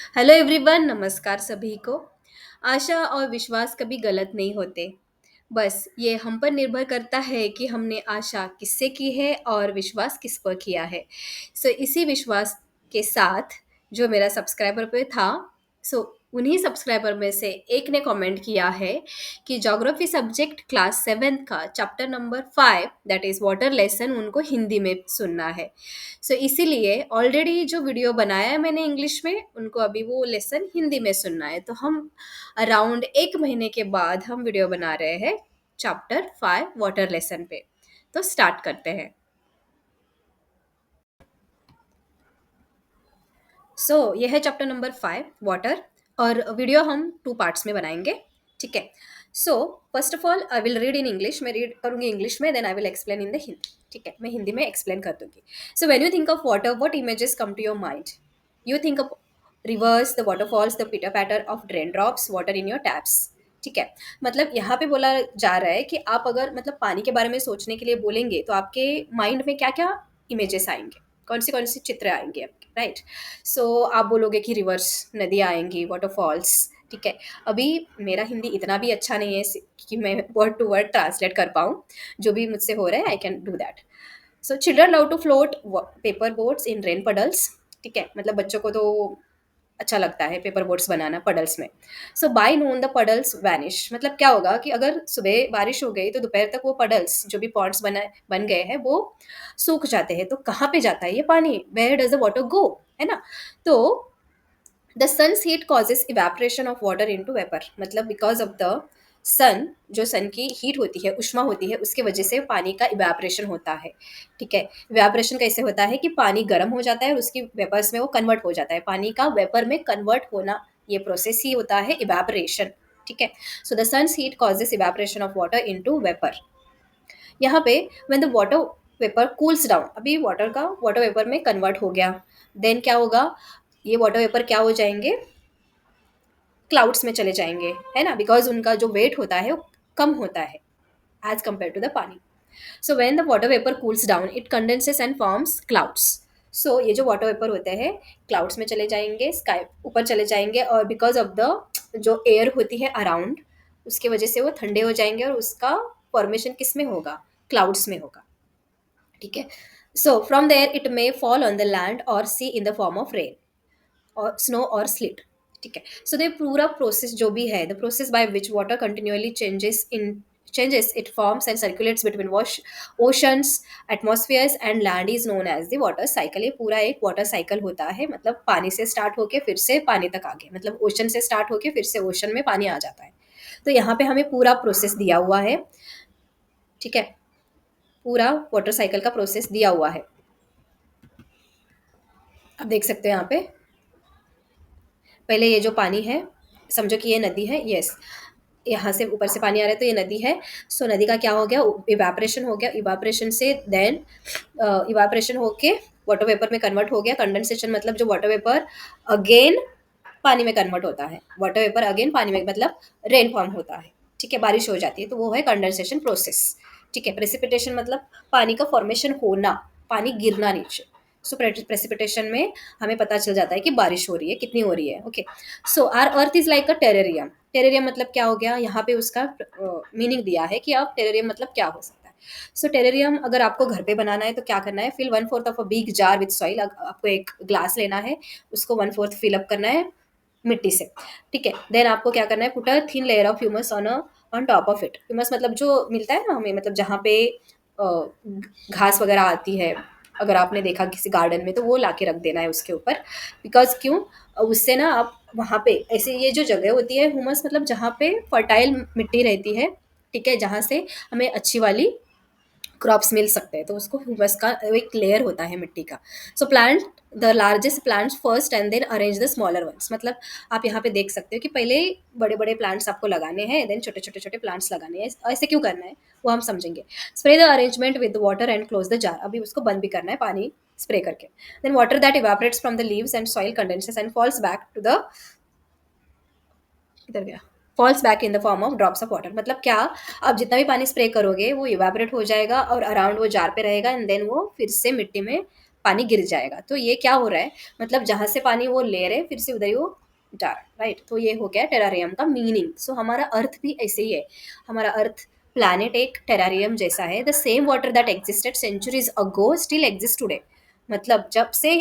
Hello everyone, नमस्कार सभी को। आशा और विश्वास कभी गलत नहीं होते। बस ये हम पर निर्भर करता है कि हमने आशा किससे की है और विश्वास किस पर किया है। इसी विश्वास के साथ जो मेरा सब्सक्राइबर पे था, सो उन्हीं सब्सक्राइबर में से एक ने कमेंट किया है कि ज्योग्राफी सब्जेक्ट क्लास 7 का chapter number 5 that is water lesson उनको हिंदी में सुनना है। इसीलिए ऑलरेडी जो वीडियो बनाया है मैंने इंग्लिश में, उनको अभी वो लेसन हिंदी में सुनना है। तो हम अराउंड 1 महीने के बाद हम वीडियो बना रहे हैं चैप्टर 5 वाटर लेसन पे। तो स्टार्ट करते हैं। ये है चैप्टर नंबर 5 वाटर, और वीडियो हम 2 पार्ट्स में बनाएंगे। ठीक है। So first of all I will read in English, मैं रीड करूंगी इंग्लिश में, then I will explain in the Hindi. ठीक है, मैं हिंदी में एक्सप्लेन कर दूंगी। So when you think of water, what images come to your mind? You think of rivers, the waterfalls, the pitter patter of rain drops, water in your taps. ठीक है। मतलब यहाँ पे बोला जा रहा है कि आप अगर मतलब पानी के बारे में सोचने के लिए बोलेंगे तो आपके माइंड में क्या क्या इमेजेस आएंगे, कौन सी चित्र आएंगे आपके, राइट? आप बोलोगे कि रिवर्स, नदियाँ आएंगी, वाटरफॉल्स। ठीक है। अभी मेरा हिंदी इतना भी अच्छा नहीं है कि मैं वर्ड टू वर्ड ट्रांसलेट कर पाऊँ। जो भी मुझसे हो रहा है I can do that. Children love to float paper boats in rain puddles. ठीक है, मतलब बच्चों को तो अच्छा लगता है पेपर बोट्स बनाना पडल्स में। By noon the puddles vanish, मतलब क्या होगा कि अगर सुबह बारिश हो गई तो दोपहर तक वो पडल्स जो भी पॉन्ड्स बन गए हैं वो सूख जाते हैं। तो कहाँ पे जाता है ये पानी? Where does the water go? है ना? तो the sun's heat causes evaporation of water into vapour, मतलब बिकॉज ऑफ द सन, जो सन की हीट होती है, उष्मा होती है, उसके वजह से पानी का इवेपरेशन होता है। ठीक है। इवेपरेशन कैसे होता है कि पानी गर्म हो जाता है और उसकी वेपर्स में वो कन्वर्ट हो जाता है। पानी का वेपर में कन्वर्ट होना, ये प्रोसेस ही होता है इवेपरेशन। ठीक है। The sun's heat causes evaporation of water into vapour. यहाँ पे when the water vapour cools down, अभी वाटर का वाटर वेपर में कन्वर्ट हो गया, देन क्या होगा? ये वाटर वेपर क्या हो जाएंगे? क्लाउड्स में चले जाएंगे, है ना? बिकॉज उनका जो वेट होता है वो कम होता है एज कम्पेयर टू द पानी। When the water vapour cools down it condenses and forms clouds. ये जो वाटर वेपर होते हैं क्लाउड्स में चले जाएंगे, स्काई ऊपर चले जाएंगे, और बिकॉज ऑफ द जो एयर होती है अराउंड, उसके वजह से वो ठंडे हो जाएंगे और उसका फॉर्मेशन किस में होगा? क्लाउड्स में होगा। ठीक है। From there it may fall on the land और sea in the form of rain और स्नो और स्लिट। ठीक है। द पूरा प्रोसेस जो भी है, the process by which water continuously changes it forms and circulates between oceans, atmospheres and land is known as the water cycle. ये पूरा एक वाटर साइकिल होता है, मतलब पानी से स्टार्ट होके फिर से पानी तक आगे, मतलब ओशन से स्टार्ट होके फिर से ओशन में पानी आ जाता है। तो यहाँ पे हमें पूरा प्रोसेस दिया हुआ है। ठीक है। पूरा वाटर साइकिल का प्रोसेस दिया हुआ है, आप देख सकते हैं यहाँ पे। पहले ये जो पानी है, समझो कि ये नदी है, यस, यहाँ से ऊपर से पानी आ रहा है तो ये नदी है। नदी का क्या हो गया? इवापरेशन हो गया। इवापरेशन से देन इवापरेशन होके वाटर वेपर में कन्वर्ट हो गया। कंडेंसेशन मतलब जो वाटर वेपर अगेन पानी में कन्वर्ट होता है, वाटर वेपर अगेन पानी में, मतलब रेन फॉर्म होता है। ठीक है, बारिश हो जाती है, तो वो है कंडेंसेशन प्रोसेस। ठीक है। प्रेसिपिटेशन मतलब पानी का फॉर्मेशन होना, पानी गिरना नीचे। प्रेसिपिटेशन में हमें पता चल जाता है कि बारिश हो रही है, कितनी हो रही है। Okay. Our earth is like a terrarium. Terrarium मतलब क्या हो गया? यहाँ पे उसका मीनिंग दिया है कि अब टेरेरियम मतलब क्या हो सकता है। टेरेरियम अगर आपको घर पे बनाना है तो क्या करना है? Fill 1/4 of a big jar with soil. आपको एक ग्लास लेना है, उसको 1/4 फिल अप करना है मिट्टी से। ठीक है। देन आपको क्या करना है? Put a thin layer of humus on top of it. Humus मतलब जो मिलता है ना हमें, मतलब जहाँ पे घास वगैरह आती है, अगर आपने देखा किसी गार्डन में, तो वो लाके रख देना है उसके ऊपर। बिकॉज क्यों? उससे ना आप वहाँ पे ऐसे, ये जो जगह होती है ह्यूमस मतलब जहाँ पे फर्टाइल मिट्टी रहती है, ठीक है, जहाँ से हमें अच्छी वाली क्रॉप्स मिल सकते हैं, तो उसको ह्यूमस का एक लेयर होता है मिट्टी का। Plant the largest plants first and then arrange the smaller ones. मतलब आप यहाँ पे देख सकते हो कि पहले बड़े बड़े प्लांट्स आपको लगाने हैं, देन छोटे छोटे छोटे प्लांट्स लगाने हैं। ऐसे क्यों करना है वो हम समझेंगे। Spray the arrangement with water and close the jar. अभी उसको बंद भी करना है पानी स्प्रे करके। Then water that evaporates from the leaves and soil condenses and falls back to the, इधर गया, falls back in the form of drops of water. मतलब क्या? आप जितना भी पानी स्प्रे करोगे वो इवेपोरेट हो जाएगा और अराउंड वो जार पे रहेगा, एंड देन वो फिर से मिट्टी में पानी गिर जाएगा। तो ये क्या हो रहा है, मतलब जहाँ से पानी वो ले रहे हैं फिर से उधर ही वो जा रहा है, राइट। तो ये हो गया टेरारियम का मीनिंग। सो हमारा अर्थ भी ऐसे ही है। हमारा अर्थ प्लैनेट एक टेरारियम जैसा है। The same water that existed centuries ago still exist today. मतलब जब से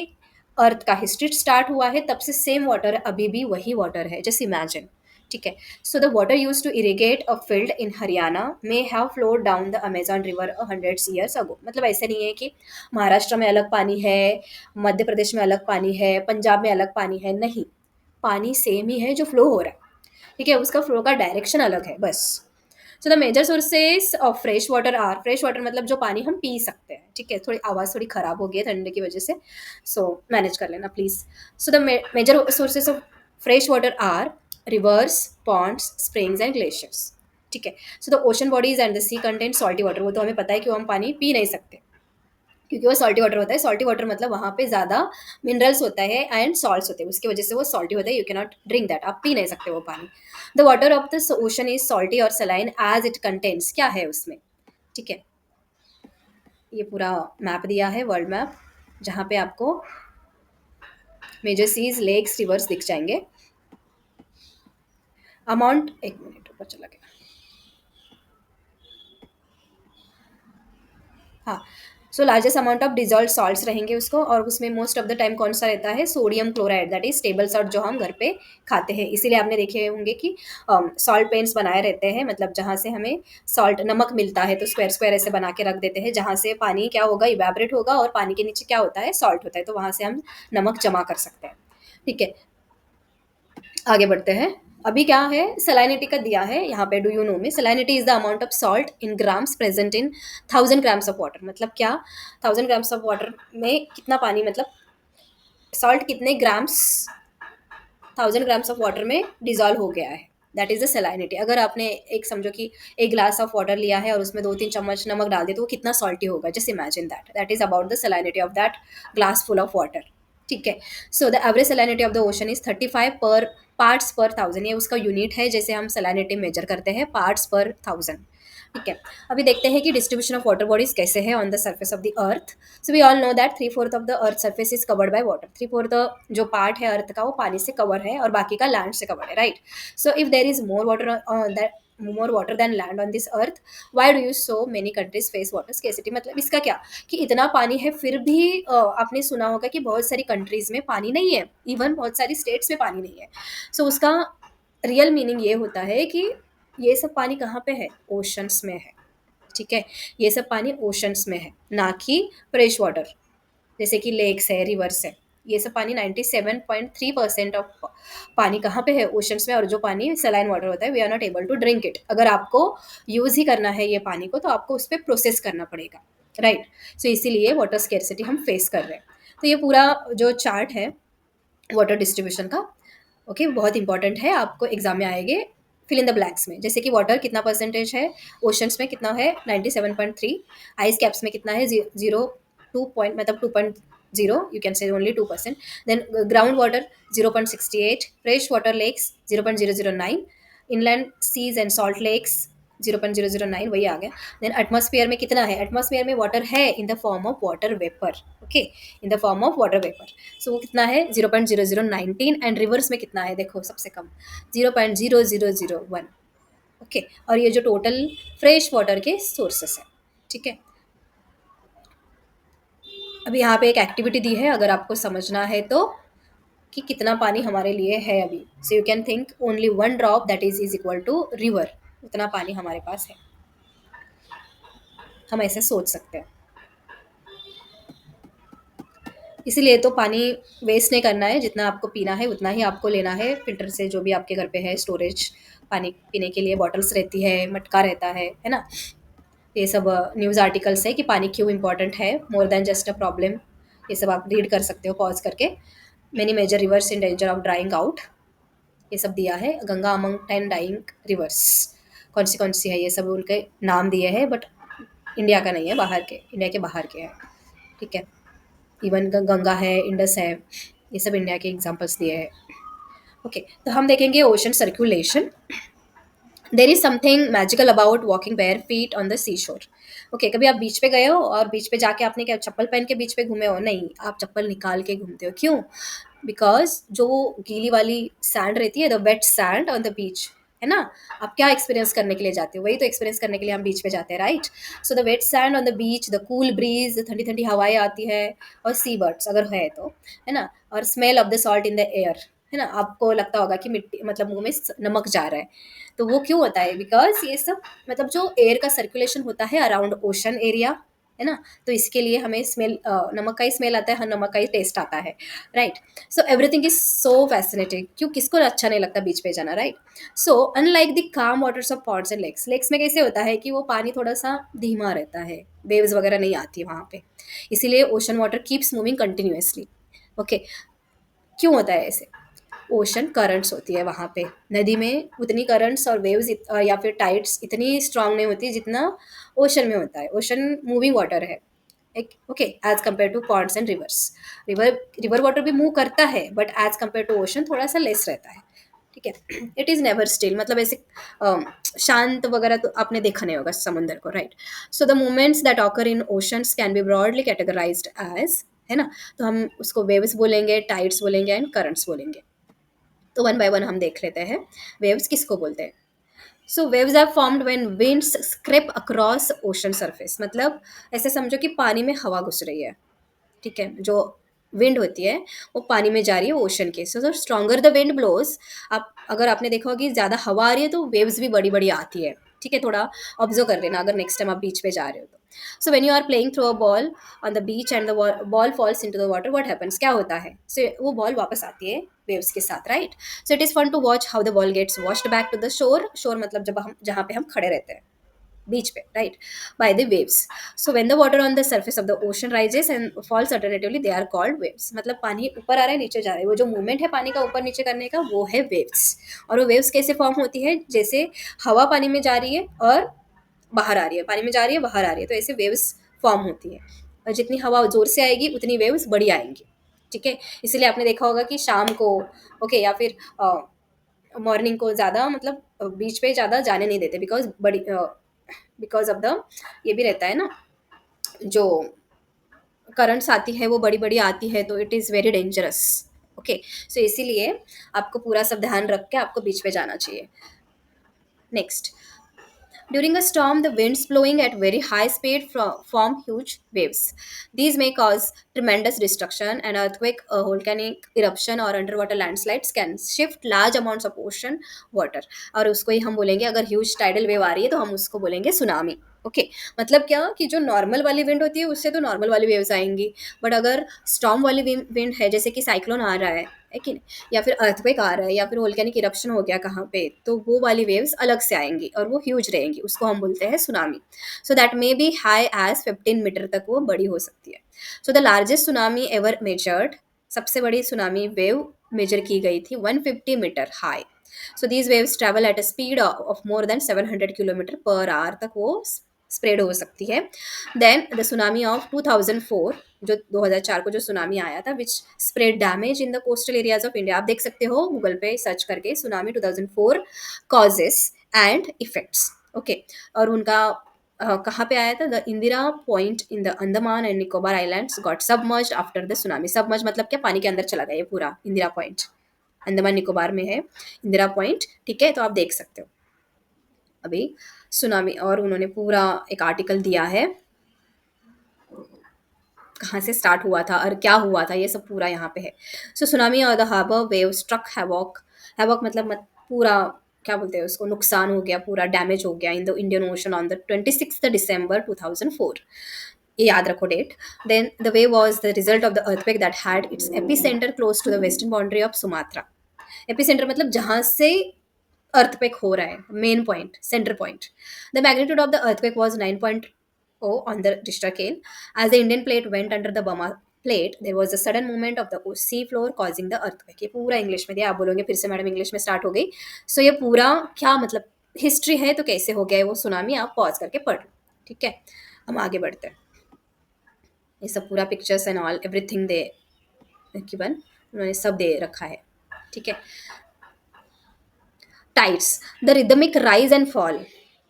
अर्थ का हिस्ट्री स्टार्ट हुआ है तब से सेम वाटर अभी भी वही वाटर है, जस्ट इमेजिन। ठीक है। So the water use to irrigate a field in Haryana may have flowed down the Amazon river 100 years ago. मतलब ऐसे नहीं है कि महाराष्ट्र में अलग पानी है, मध्य प्रदेश में अलग पानी है, पंजाब में अलग पानी है, नहीं। पानी सेम ही है जो फ्लो हो रहा है। ठीक है, उसका फ्लो का डायरेक्शन अलग है बस। So the major sources of fresh water are, fresh water मतलब जो पानी हम पी सकते हैं। ठीक है, थोड़ी आवाज़ थोड़ी खराब हो गई है ठंडे की वजह से, सो मैनेज कर लेना please. So the major sources of fresh water are rivers, ponds, springs and glaciers. ठीक है। So the ocean bodies and the sea content salty water, वो तो हमें पता है कि वो हम पानी पी नहीं सकते क्योंकि वो सॉल्टी वाटर होता है। सॉल्टी वाटर मतलब वहाँ पे ज़्यादा मिनरल्स होता है एंड सॉल्ट्स होते हैं, उसकी वजह से वो सॉल्टी होता है। You can not drink that, आप पी नहीं सकते वो पानी। The water of the ocean is salty और सलाइन एज इट कंटेन्स, क्या है उसमें। ठीक है, ये पूरा मैप दिया है, वर्ल्ड मैप, जहाँ पे आपको मेजर सीज, लेक्स, रिवर्स दिख जाएंगे। अमाउंट, एक मिनट ऊपर चला गया, हाँ। So largest amount of dissolve salts रहेंगे उसको, और उसमें मोस्ट ऑफ द टाइम कौन सा रहता है, sodium chloride, that is table salt जो हम घर पे खाते हैं। इसीलिए आपने देखे होंगे कि सॉल्ट पेन्स बनाए रहते हैं, मतलब जहाँ से हमें सॉल्ट नमक मिलता है तो स्क्वायर स्क्वायर ऐसे बना के रख देते हैं, जहाँ से पानी क्या होगा, इवेबरेट होगा और पानी के नीचे क्या होता है, सॉल्ट होता है, तो वहाँ से हम नमक जमा कर सकते हैं। ठीक है, आगे बढ़ते हैं। अभी क्या है, सलाइनिटी का दिया है यहाँ पे, डू यू नो में salinity is the amount of salt in grams present in 1000 grams of water. मतलब क्या, 1000 grams ऑफ वाटर में कितना पानी, मतलब सॉल्ट कितने ग्राम्स 1000 grams ऑफ वाटर में डिजॉल्व हो गया है, दैट इज द सलाइनिटी। अगर आपने एक समझो कि एक ग्लास ऑफ वाटर लिया है और उसमें 2-3 चम्मच नमक डाल दिया तो वो कितना सॉल्टी होगा, just imagine that, that is about the salinity of that glass full of water. ठीक है। So the average salinity of the ocean is 35 per parts पर थाउजेंड, ये उसका यूनिट है जैसे हम सलाइनिटी मेजर करते हैं, पार्ट्स पर थाउजेंड। ठीक है। अभी देखते हैं कि डिस्ट्रीब्यूशन ऑफ वाटर बॉडीज कैसे है on the surface of the earth. So we all know that 3/4 of the earth surface is covered by water. 3/4 जो पार्ट है अर्थ का वो पानी से कवर है और बाकी का लैंड से कवर है, right. So if there is more water that more water then land on this earth, why do you so many countries face water scarcity. मतलब इसका क्या, कि इतना पानी है फिर भी आपने सुना होगा कि बहुत सारी कंट्रीज में पानी नहीं है, इवन बहुत सारी स्टेट्स में पानी नहीं है। सो उसका रियल मीनिंग ये होता है कि ये सब पानी कहाँ पे है, ओशंस में है। ठीक है, ये सब पानी ओशंस में है, ना कि फ्रेश वाटर जैसे कि लेक्स है, रिवर्स है। ये सब पानी 97.3% ऑफ पानी कहाँ पे है, ओशंस में। और जो पानी सलाइन वाटर होता है we are not able to drink it. अगर आपको यूज ही करना है ये पानी को तो आपको उस पर प्रोसेस करना पड़ेगा, राइट। सो इसीलिए वाटर स्केर्सिटी हम फेस कर रहे हैं। तो ये पूरा जो चार्ट है वाटर डिस्ट्रीब्यूशन का, ओके, बहुत इंपॉर्टेंट है, आपको एग्जाम में आएंगे फिल इन द ब्लैंक्स में। जैसे कि वाटर कितना परसेंटेज है, ओशंस में कितना है 97.3, आइस कैप्स में कितना है 0.2 मतलब 2.0, you can say only 2%। Then ground water 0.68, fresh water lakes 0.009, inland seas and salt lakes 0.009, वही आ गया। देन एटमॉस्फेयर में कितना है, एटमॉस्फेयर में वाटर है in the form of water vapour, okay, in the form of water vapour. So वो कितना है 0.0019, एंड रिवर्स में कितना है देखो, सबसे कम 0.0001, ओके। और ये जो टोटल फ्रेश वाटर के सोर्सेस है। ठीक है, अभी यहाँ पे एक एक्टिविटी दी है, अगर आपको समझना है तो, कि कितना पानी हमारे लिए है अभी। So you can think only 1 drop that is equal to river, उतना पानी हमारे पास है, हम ऐसे सोच सकते हैं। इसीलिए तो पानी वेस्ट नहीं करना है, जितना आपको पीना है उतना ही आपको लेना है फिल्टर से, जो भी आपके घर पे है स्टोरेज पानी पीने के लिए, बॉटल्स रहती है, मटका रहता है ना। ये सब न्यूज़ आर्टिकल्स है कि पानी क्यों इंपॉर्टेंट है, more than just a problem. ये सब आप रीड कर सकते हो पॉज करके। Many major rivers in danger of drying out, ये सब दिया है। गंगा अमंग 10 डाइंग रिवर्स, कौन सी है, ये सब उनके नाम दिए हैं, बट इंडिया का नहीं है, बाहर के, इंडिया के बाहर के हैं। ठीक है, इवन गंगा है, इंडस है, ये सब इंडिया के एग्जाम्पल्स दिए हैं। ओके, तो हम देखेंगे ocean circulation. There is something magical about walking bare feet on the sea shore. Okay, कभी आप बीच पे गए हो और बीच पे जाके आपने क्या चप्पल पहन के बीच पे घूमे हो? नहीं, आप चप्पल निकाल के घूमते हो। क्यों? बिकॉज जो गीली वाली सैंड रहती है, the wet sand on the beach, है ना? आप क्या एक्सपीरियंस करने के लिए जाते हो? वही तो एक्सपीरियंस करने के लिए हम बीच पे जाते हैं, right? So the wet sand on the beach, the cool breeze, ठंडी ठंडी हवाएं आती है, और सी बर्ड्स अगर है तो, है ना? और smell of the salt in the air, है ना? आपको लगता होगा कि मिट्टी मतलब मुंह में नमक जा रहा है। तो वो क्यों होता है? बिकॉज ये सब मतलब जो एयर का सर्कुलेशन होता है अराउंड ओशन एरिया, है ना? तो इसके लिए हमें स्मेल, नमक का ही स्मेल आता है, हाँ, नमक का ही टेस्ट आता है, right? So everything is so fascinating. क्यों, किसको अच्छा नहीं लगता बीच पे जाना, right? So unlike the calm waters of ponds and lakes, lakes में कैसे होता है कि वो पानी थोड़ा सा धीमा रहता है, वेव्स वगैरह नहीं आती वहाँ पे, इसीलिए ocean water keeps moving continuously. Okay, क्यों होता है ऐसे? ओशन करंट्स होती है वहाँ पे, नदी में उतनी करंट्स और वेव्स या फिर टाइड्स इतनी स्ट्रांग नहीं होती जितना ओशन में होता है। ओशन मूविंग वाटर है, एक okay, as compare to ponds and rivers. River river water भी मूव करता है, but as compare to ocean थोड़ा सा लेस रहता है, ठीक है? इट इज़ नेवर स्टिल, मतलब ऐसे शांत वगैरह तो आपने देखा नहीं होगा समुंदर को, right? So the movements that occur in oceans can be broadly categorised as, है ना? तो हम उसको वेव्स बोलेंगे, टाइड्स बोलेंगे एंड करंट्स बोलेंगे। तो वन बाय वन हम देख लेते हैं वेव्स किसको बोलते हैं। So waves are formed when winds scrape across ocean surface, मतलब ऐसे समझो कि पानी में हवा घुस रही है, ठीक है? जो विंड होती है वो पानी में जा रही है ओशन के, सो स्ट्रॉन्गर द विंड ब्लोज, आप अगर आपने देखा होगा कि ज़्यादा हवा आ रही है तो वेव्स भी बड़ी बड़ी आती है, ठीक है? थोड़ा ऑब्जर्व कर लेना अगर नेक्स्ट टाइम आप बीच पे जा रहे हो तो। So when you are playing throw a ball on the beach and the ball falls into the water, what happens, क्या होता है? सो वो बॉल वापस आती है वेव्स के साथ, right? So it is fun to watch how the ball gets washed back to the shore. Shore मतलब जब हम जहाँ पे हम खड़े रहते हैं बीच पे, right? By the waves. So when the water on the surface of the ocean rises and falls alternatively, they are called waves. मतलब पानी ऊपर आ रहा है नीचे जा रहा है, वो जो मूवमेंट है पानी का ऊपर नीचे करने का वो है वेव्स। और वो वेव्स कैसे फॉर्म होती है? जैसे हवा पानी में जा रही है और बाहर आ रही है, पानी में जा रही है बाहर आ रही है, तो ऐसे वेव्स फॉर्म होती है। और जितनी हवा जोर से आएगी उतनी वेव्स बड़ी आएंगी, ठीक है? इसलिए आपने देखा होगा कि शाम को, ओके, या फिर मॉर्निंग को ज़्यादा मतलब बीच पे ज़्यादा जाने नहीं देते, बिकॉज बड़ी बिकॉज ऑफ द ये भी रहता है ना, जो करंट्स आती है वो बड़ी बड़ी आती है, तो it is very dangerous. Okay, so इसीलिए आपको पूरा सब ध्यान रख के आपको बीच पे जाना चाहिए। Next, during a storm, the winds blowing at very high speed form huge waves. These may cause tremendous destruction. An earthquake, a volcanic eruption, or underwater landslides can shift large amounts of ocean water. और उसको ही हम बोलेंगे, अगर huge tidal wave आ रही है तो हम उसको बोलेंगे सुनामी। ओके, मतलब क्या कि जो नॉर्मल वाली विंड होती है उससे तो नॉर्मल वाली वेव्स आएंगी, बट अगर स्टॉर्म वाली विंड है, जैसे कि साइक्लोन आ रहा है कि नहीं, या फिर अर्थक्वेक आ रहा है, या फिर वोल्केनिक इरप्शन हो गया कहाँ पे, तो वो वाली वेव्स अलग से आएंगी और वो ह्यूज रहेंगी, उसको हम बोलते हैं tsunami. So that may be high as 15 metre तक वो बड़ी हो सकती है। So the largest tsunami ever measured, सबसे बड़ी सुनामी वेव मेजर की गई थी 150 metre high. So these waves travel at a speed of more than 700 kilometre per hour तक वो स्प्रेड हो सकती है। देन द सुनामी ऑफ 2004, जो 2004 को जो सुनामी आया था, which spread damage in the coastal areas of India. आप देख सकते हो गूगल पे सर्च करके, tsunami 2004 causes and effects. Okay, और उनका कहाँ पे आया था? The Indira Point in the Andaman and Nicobar Islands got submerged after the tsunami. Submerge मतलब क्या? पानी के अंदर चला गया ये पूरा इंदिरा पॉइंट, अंडमान निकोबार में है इंदिरा पॉइंट, ठीक है? तो आप देख सकते हो अभी सुनामी, और उन्होंने पूरा एक आर्टिकल दिया है कहाँ से स्टार्ट हुआ था और क्या हुआ था, ये सब पूरा यहाँ पे है। सो सुनामी और the harbour wave struck havoc. Havoc मतलब पूरा क्या बोलते हैं उसको, नुकसान हो गया, पूरा डैमेज हो गया in the Indian ocean on the 26 December 2004। ये याद रखो date. Then the wave was the result of the earthquake that had its epicentre close to the western boundary of Sumatra. Epicentre मतलब जहाँ से earthquake हो रहा है, main point, centre point. The magnitude of the earthquake was 9.0 on the Richter scale. As the Indian plate went under the Burma plate, there was a sudden movement of the sea floor causing the earthquake. ये पूरा English में दिया, आप बोलोगे फिर से madam English में start हो गई। सो ये पूरा क्या मतलब हिस्ट्री है, तो कैसे हो गया है वो सुनामी, आप पॉज करके पढ़ लो, ठीक है? हम आगे बढ़ते हैं। ये सब पूरा pictures and all everything they given, उन्होंने सब दे रखा है, ठीक है? Tides, the rhythmic rise and fall.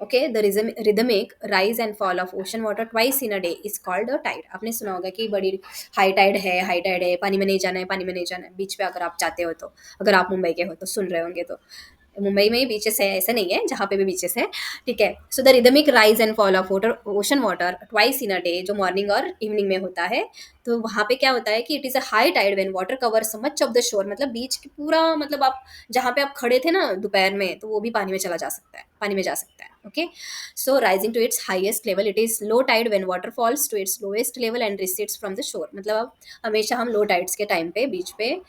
Okay, the rhythmic rise and fall of ocean water twice in a day is called a tide. आपने सुना होगा कि बड़ी हाई टाइड है, पानी में नहीं जाना है, पानी में नहीं जाना है, बीच पे अगर आप जाते हो तो, अगर आप मुंबई के हो तो सुन रहे होंगे तो, मुंबई में ही बीचेस है ऐसा नहीं है, जहाँ पे भी बीचेस है, ठीक है। So the rhythmic rise and fall of water ocean water twice in a day, जो मॉर्निंग और इवनिंग में होता है, तो वहाँ पे क्या होता है कि it is a high tide when water covers much of the shore, मतलब बीच की पूरा, मतलब आप जहाँ पे आप खड़े थे ना दोपहर में, तो वो भी पानी में चला जा सकता है, पानी में जा सकता है। Okay, so rising to its highest level, it is low tide when water falls to its lowest level and recedes from the shore, मतलब अब हमेशा हम लो टाइड्स के टाइम पे बीच पे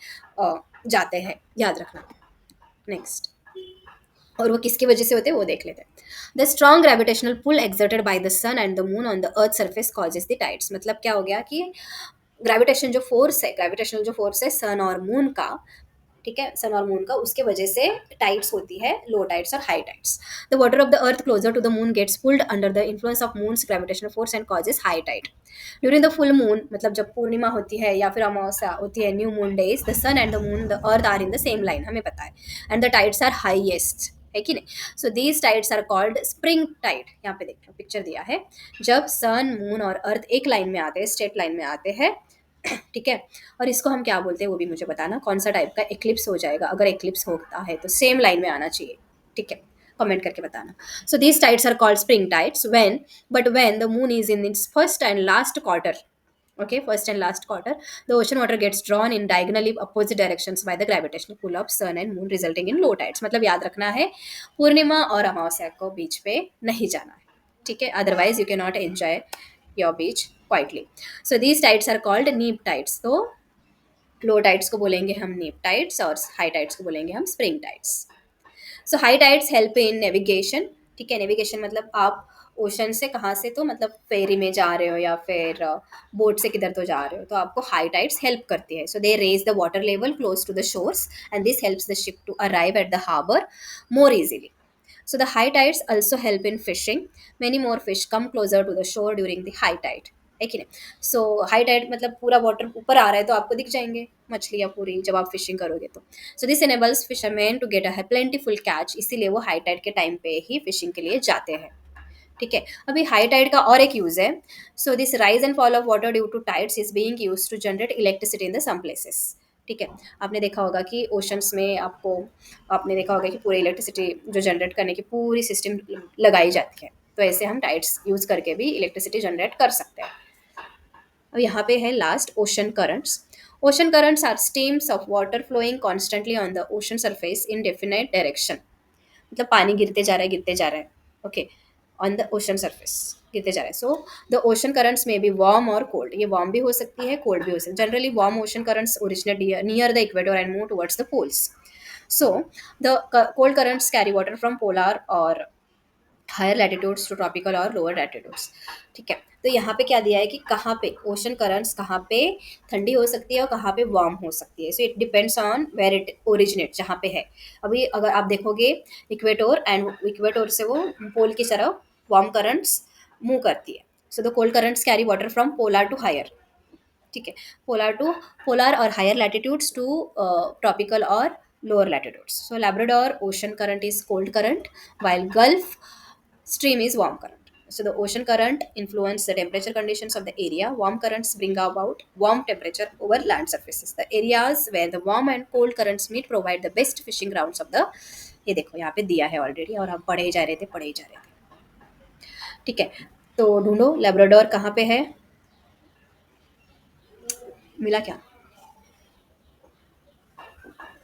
जाते हैं, याद रखना। नेक्स्ट, और वो किसकी वजह से होते हैं वो देख लेते हैं। The strong gravitational pull exerted by the sun and the moon on the earth surface causes the tides, मतलब क्या हो गया कि ग्रेविटेशनल जो फोर्स है सन और मून का, ठीक है, सन और मून का, उसके वजह से टाइड्स होती है, लो टाइड्स और high tides. The water of the earth closer to the moon gets pulled under the influence of moon's gravitational force and causes high tide. During the full moon, मतलब जब पूर्णिमा होती है या फिर अमावस्या होती है, new moon days, the sun and the moon the earth are in the same line, हमें पता है, and the tides are highest, है कि नहीं। So these tides are called spring tide. यहाँ पे देखो पिक्चर दिया है, जब सन मून और अर्थ एक लाइन में आते हैं, स्ट्रेट लाइन में आते हैं, ठीक है। और इसको हम क्या बोलते हैं वो भी मुझे बताना, कौन सा टाइप का एक्लिप्स हो जाएगा, अगर एक्लिप्स होता है तो सेम लाइन में आना चाहिए, ठीक है, कमेंट करके बताना। So these tides are called spring tides when, but when the moon is in its first and last quarter, okay, first and last quarter, the ocean water gets drawn in diagonally opposite directions by the gravitational pull of sun and moon resulting in low tides, मतलब याद रखना है पूर्णिमा और अमावस्या को बीच पे नहीं जाना है, ठीक है, otherwise you can not enjoy your beach quietly. So these tides are called neap tides, तो लो टाइड्स को बोलेंगे हम नीप टाइड्स और हाई टाइड्स को बोलेंगे हम spring tides. So high tides help in navigation, ठीक है, नेविगेशन मतलब आप ओशन से कहाँ से, तो मतलब फेरी में जा रहे हो या फिर बोट से किधर तो जा रहे हो, तो आपको हाई टाइड्स हेल्प करती है। So they raise the water level close to the shores and this helps the ship to arrive at the harbour more easily. So the high tides also help in fishing. Many more fish come closer to the shore during the high tide. है कि नहीं। सो high Tide मतलब पूरा water ऊपर आ रहा है तो आपको दिख जाएंगे मछलियाँ पूरी जब आप फिशिंग करोगे तो। So this enables fisherman to get a plentiful catch, इसीलिए वो हाई टाइड के टाइम पे ही फिशिंग के लिए जाते हैं, ठीक है। अभी हाई टाइड का और एक यूज है। So this rise and fall of water due to tides is being used to generate electricity in the some places, ठीक है। आपने देखा होगा कि ओशंस में आपको, आपने देखा होगा कि पूरी इलेक्ट्रिसिटी जो जनरेट करने की पूरी सिस्टम लगाई जाती है, तो ऐसे हम टाइड्स यूज करके भी इलेक्ट्रिसिटी जनरेट कर सकते हैं। अब यहाँ पे है last, ocean currents. Ocean currents are streams of water flowing constantly on the ocean surface in definite direction, मतलब पानी गिरते जा रहा है, गिरते जा रहा है, okay, on the ocean surface गिरते जा रहा है। सो द ओशन करंट्स में भी वार्म और कोल्ड, ये वार्म भी हो सकती है, कोल्ड भी हो सकती है। Generally warm ocean currents originate near the equator and move towards the poles. So the cold currents carry water from polar और हायर लैटिट्यूड्स टू ट्रॉपिकल और लोअर लैटिट्यूड्स, ठीक है। तो यहाँ पे क्या दिया है कि कहाँ पे ओशन करंट्स, कहाँ पे ठंडी हो सकती है और कहाँ पे वार्म हो सकती है। So it depends on where it originate, जहाँ पे है। अभी अगर आप देखोगे इक्वेटर, एंड इक्वेटर से वो पोल की तरफ वार्म करंट्स मूव करती है। So the cold currents carry water from polar to higher, ठीक है, पोलर टू पोलर और हायर लैटिट्यूड्स टू ट्रॉपिकल और lower latitudes. So Labrador ocean current is cold current while Gulf stream is warm current. So the ocean current influence the temperature conditions of the area. Warm currents bring about warm temperature over land surfaces. The areas where the warm and cold currents meet provide the best fishing grounds of the, ये देखो यहाँ पे दिया है already और हम पढ़े ही जा रहे थे, पढ़े ही जा रहे थे, ठीक है। तो ढूंढो लेब्राडोर कहाँ पे है, मिला क्या,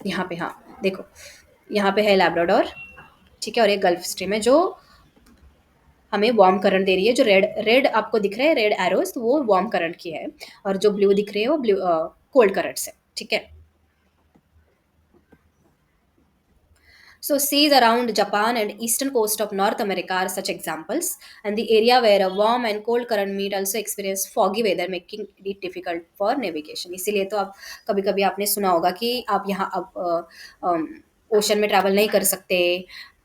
यहाँ पे, हाँ देखो यहाँ पे है लेब्राडोर, ठीक है, और ये गल्फ स्ट्रीम है जो हमें वार्म करंट दे रही है। जो रेड रेड आपको दिख रहा है, रेड एरोस, तो वो वार्म करंट की है, और जो ब्लू दिख रही है वो ब्लू कोल्ड करंट से, ठीक है। So seas around Japan and eastern coast of North America are such examples, and the area where a warm and cold current meet also experience foggy weather, making it difficult for navigation. इसीलिए तो आप कभी कभी आपने सुना होगा कि आप यहाँ अब ओशन में ट्रैवल नहीं कर सकते,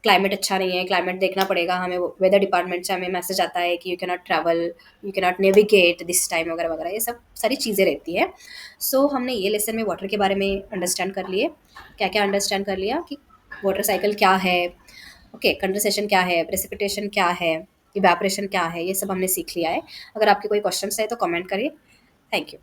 क्लाइमेट अच्छा नहीं है, क्लाइमेट देखना पड़ेगा हमें, वेदर डिपार्टमेंट से हमें मैसेज आता है कि you cannot travel, you cannot navigate this time वगैरह वगैरह, ये सब सारी चीज़ें रहती है। सो हमने ये लेसन में वाटर के बारे में अंडरस्टैंड कर लिए, क्या क्या अंडरस्टैंड कर लिया कि वाटर साइकिल क्या है, ओके, कंडेंसेशन क्या है, प्रेसिपिटेशन क्या है, इवेपोरेशन क्या है, ये सब हमने सीख लिया है। अगर आपके कोई क्वेश्चंस है तो कमेंट करिए। Thank you.